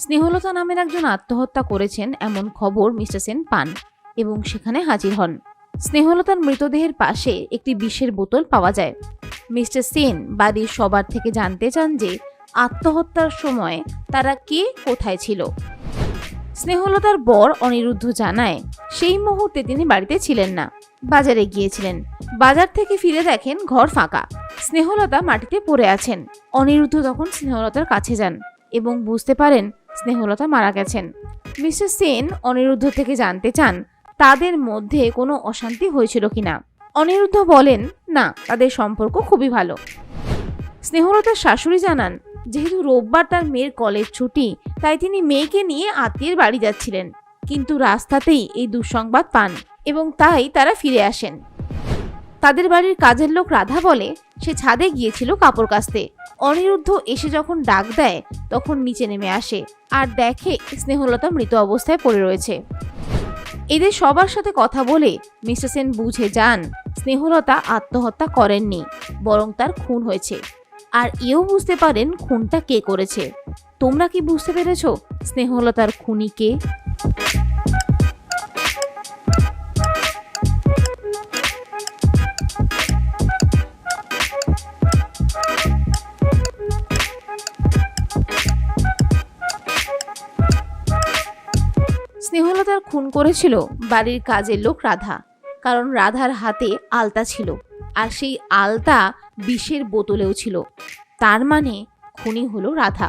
স্নেহলতা নামের একজন আত্মহত্যা করেছেন এমন খবর মিস্টার সেন পান এবং সেখানে হাজির হন। স্নেহলতার মৃতদেহের পাশে একটি বিষের বোতল পাওয়া যায়। মিস্টার সেন বাড়ির সবার থেকে জানতে চান যে আত্মহত্যার সময় তারা কে কোথায় ছিল। স্নেহলতার বর অনিরুদ্ধ জানায় সেই মুহূর্তে তিনি বাড়িতে ছিলেন না, বাজারে গিয়েছিলেন। বাজার থেকে ফিরে দেখেন ঘর ফাঁকা, স্নেহলতা মাটিতে পড়ে আছেন। অনিরুদ্ধ তখন স্নেহলতার কাছে যান এবং বুঝতে পারেন স্নেহলতা মারা গেছেন। মিস্টার সেন অনিরুদ্ধ থেকে জানতে চান তাদের মধ্যে কোনো অশান্তি হয়েছিল কিনা। অনিরুদ্ধ বলেন না, তাদের সম্পর্ক খুবই ভালো। স্নেহলতার শাশুড়ি জানান যেহেতু রোববার তার মেয়ের কলেজ ছুটি, তাই তিনি মেয়েকে নিয়ে আত্মীয়ের বাড়ি যাচ্ছিলেন, কিন্তু রাস্তাতেই এই দুঃসংবাদ পান এবং তাই তারা ফিরে আসেন। তাদের বাড়ির কাজের লোক রাধা বলে সে ছাদে গিয়েছিল কাপড় কাচতে। অনিরুদ্ধ এসে যখন ডাক দেয় তখন নিচে নেমে আসে আর দেখে স্নেহলতা মৃত অবস্থায় পড়ে রয়েছে। এদের সবার সাথে কথা বলে মিস্টার সেন বুঝে যান স্নেহলতা আত্মহত্যা করেননি, বরং তার খুন হয়েছে। আর এও বুঝতে পারেন খুনটা কে করেছে। তোমরা কি বুঝতে পেরেছো স্নেহলতার খুনি কে? স্নেহলতার খুন করেছিল বাড়ির কাজের লোক রাধা, কারণ রাধার হাতে আলতা ছিল আর সেই আলতা বিষের বোতলেও ছিল। তার মানে খুনি হলো রাধা।